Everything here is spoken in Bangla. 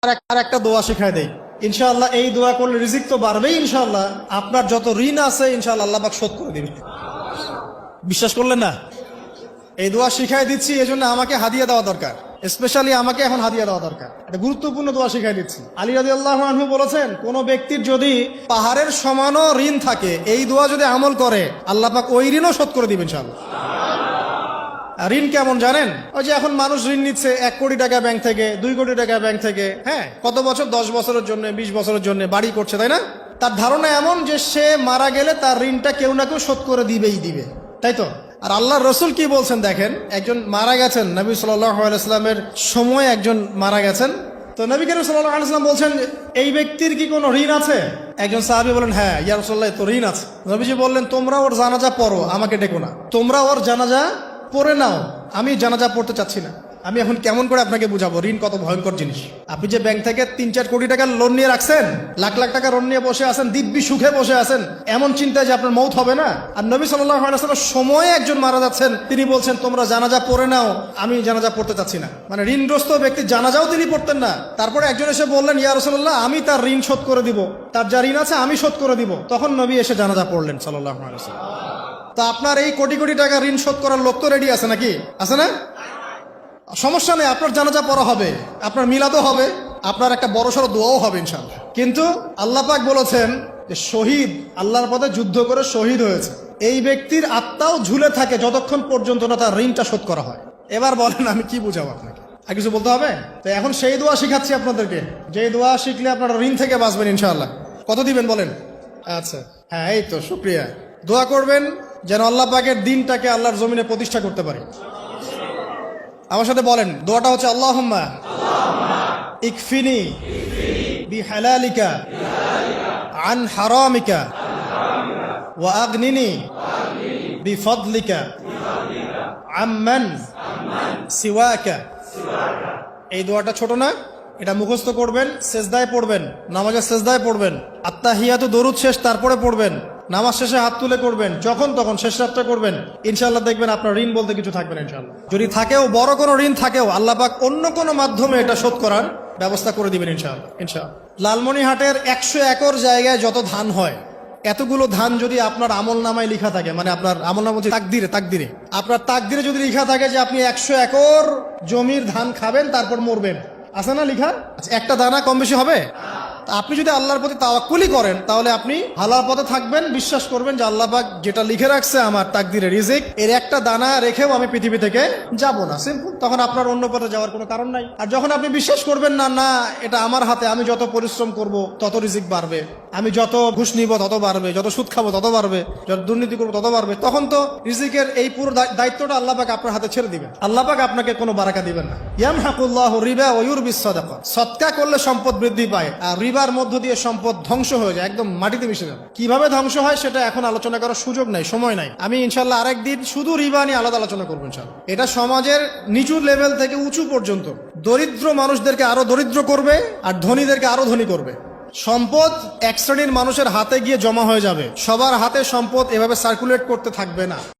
আর একটা দোয়া শিখাই দেই ইনশাআল্লাহ। এই দোয়া করলে রিজিক তো বাড়বেই ইনশাআল্লাহ। আপনার যত ঋণ আছে ইনশাআল্লাহ আল্লাহ পাক শোধ করে দিবে। বিশ্বাস করলেন না? এই দোয়া শিখাই দিচ্ছি, এজন্য আমাকে হাদিয়া দেওয়া দরকার। স্পেশালি আমাকে এখন হাদিয়া দেওয়া দরকার। একটা গুরুত্বপূর্ণ দোয়া শিখাই দিচ্ছি। আলী রাদিয়াল্লাহু আনহু বলেছেন, কোন ব্যক্তির যদি পাহাড়ের সমানও ঋণ থাকে, এই দোয়া যদি আমল করে আল্লাহ পাক ওই ঋণও শোধ করে দিবেন ইনশাআল্লাহ। ঋণ কেমন জানেন? ওই যে এখন মানুষ ঋণ নিচ্ছে 1 কোটি টাকা ব্যাংক থেকে, 2 কোটি টাকা ব্যাংক থেকে, হ্যাঁ, কত বছর, 10 বছরের জন্য, 20 বছরের জন্য বাড়ি করছে, তাই না? তার ধারণা এমন যে সে মারা গেলে তার ঋণটা কেউ না কেউ শোধ করে দিবে, তাই তো? আর আল্লাহর রসুল কি বলছেন দেখেন, একজন মারা গেছেন, নবী সাল্লাল্লাহু আলাইহি সাল্লামের সময় একজন মারা গেছেন। তো নবী করিম সাল্লাল্লাহু আলাইহি সাল্লাম বলছেন, এই ব্যক্তির কি কোনো ঋণ আছে? একজন সাহাবী বলেন, হ্যাঁ ইয়া রাসূলুল্লাহ, তো ঋণ আছে। নবীজি বললেন, তোমরা ওর জানাজা পড়ো, আমাকে ডেকো না। তোমরা ওর জানাজা পড়ে নাও, আমি জানাজা পড়তে চাচ্ছি না। আমি এখন কেমন করে আপনাকে বুঝাবো ঋণ কত ভয়ঙ্কর জিনিস? আপনি যে ব্যাংক থেকে 3-4 কোটি টাকার লোন নিয়ে রাখছেন, লাখ লাখ টাকা লোন নিয়ে বসে আছেন, দিব্যি সুখে বসে আছেন, এমন চিন্তায় যে আপনার মৌত হবে না। আর নবী সাল্লাল্লাহু আলাইহি ওয়াসাল্লাম সময়ে একজন মারা যাচ্ছেন, তিনি বলছেন তোমরা জানাজা পড়ে নাও, আমি জানাজা পড়তে চাচ্ছি না। মানে ঋণগ্রস্ত ব্যক্তি জানাজাও তিনি পড়তেন না। তারপরে একজন এসে বললেন, ইয়া রাসূলুল্লাহ, আমি তার ঋণ শোধ করে দিব, তার যা ঋণ আছে আমি শোধ করে দিব। তখন নবী এসে জানাজা পড়লেন সাল্লাল্লাহু আলাইহি ওয়াসাল্লাম। তা আপনার এই কোটি কোটি টাকা ঋণ শোধ করার লোক তো রেডি আছে নাকি? আছে না? সমস্যা নেই, আপনার জানাজা পড়া হবে, আপনার মিলাদও হবে, আপনার একটা বড়সড় দোয়াও হবে ইনশাআল্লাহ। কিন্তু আল্লাহ পাক বলেছেন যে শহীদ, আল্লাহর পথে যুদ্ধ করে শহীদ হয়েছে, এই ব্যক্তির আত্মাও ঝুলে থাকে যতক্ষণ পর্যন্ত না তার ঋণটা শোধ করা হয়। এবার বলেন আমি কি বুঝাবো আপনাকে? আর কিছু বলতে হবে? তো এখন সেই দোয়া শিখাচ্ছি আপনাদেরকে, যে দোয়া শিখলে আপনারা ঋণ থেকে বাঁচবেন ইনশাআল্লাহ। কত দিবেন বলেন? আচ্ছা, হ্যাঁ, এই তো, শুকরিয়া। দোয়া করবেন যেন আল্লাহ পাকের দিনটাকে আল্লাহর জমিনে প্রতিষ্ঠা করতে পারি। আমার সাথে বলেন, দোয়াটা হচ্ছে, আল্লাহুম্মা ইকফিনি বিহালালিকা আন হারামিকা ওয়া আগনিনি বিফদলিকা আম্মান সিওয়াকা। এই দোয়াটা ছোট না? এটা মুখস্থ করবেন, সেজদায় পড়বেন, নামাজের সেজদায় পড়বেন, আত্তাহিয়াতু দরুদ শেষ তারপরে পড়বেন, নামাজ শেষে হাত তুলে করবেন, যখন তখন শেষ রাতটা করবেন। ইনশাআল্লাহ দেখবেন আপনার ঋণ বলতে কিছু থাকবে না ইনশাআল্লাহ। যদি থাকেও, বড় কোনো ঋণ থাকেও, আল্লাহ পাক অন্য কোনো মাধ্যমে এটা শোধ করার ব্যবস্থা করে দিবেন ইনশাআল্লাহ। ইনশাআল্লাহ। লালমনিরহাটের 100 একর জায়গায় যত ধান হয়, এতগুলো ধান যদি আপনার আমল নামায় লেখা থাকে, মানে আপনার আমল নামা বলছে তাকদিরে, আপনার তাকদিরে যদি লেখা থাকে যে আপনি 100 একর জমির ধান খাবেন তারপর মরবেন, আছে না লেখা? একটা দানা কম বেশি হবে? আপনি যদি আল্লাহর প্রতি তাওয়াক্কুলি করেন তাহলে আপনি হালাল পথে থাকবেন, বিশ্বাস করবেন যে আল্লাহ পাক যেটা লিখে রাখছে আমার তাকদিরে, রিজিক, এর একটা দানা রেখেও আমি পৃথিবী থেকে যাব না, সিম্পল। তখন আপনার অন্য পথে যাওয়ার কোনো কারণ নাই। আর যখন আপনি বিশ্বাস করবেন না, না এটা আমার হাতে, আমি যত পরিশ্রম করব তত রিজিক বাড়বে, আমি যত ঘুষ নিব তত বাড়বে, যত সুদ খাবো তত বাড়বে, যত দুর্নীতি করবো তত বাড়বে, তখন তো রিজিকের এই পুরো দায়িত্বটা আল্লাহ পাক আপনার হাতে ছেড়ে দিবেন। আল্লাহ পাক আপনাকে কোনো বারাকা দিবেন না। ইয়ামহাকুল্লাহু রিবা ওয়া ইউরবিস সাদাকা। সদকা করলে সম্পদ বৃদ্ধি পায়, আর রিবার মধ্য দিয়ে সম্পদ ধ্বংস হয়ে যায়, একদম মাটিতে মিশে যাবে। কিভাবে ধ্বংস হয় সেটা এখন আলোচনা করার সুযোগ নাই, সময় নাই। আমি ইনশাআল্লাহ আরেকদিন শুধু রিবা নিয়ে আলাদা আলোচনা করবো ইনশাআল্লাহ। এটা সমাজের নিচু লেভেল থেকে উঁচু পর্যন্ত দরিদ্র মানুষদেরকে আরো দরিদ্র করবে, আর ধনীদেরকে আরো ধনী করবে। সম্পদ এক শ্রেণীর মানুষের হাতে গিয়ে জমা হয়ে যাবে, সবার হাতে সম্পদ এভাবে সার্কুলেট করতে থাকবে না।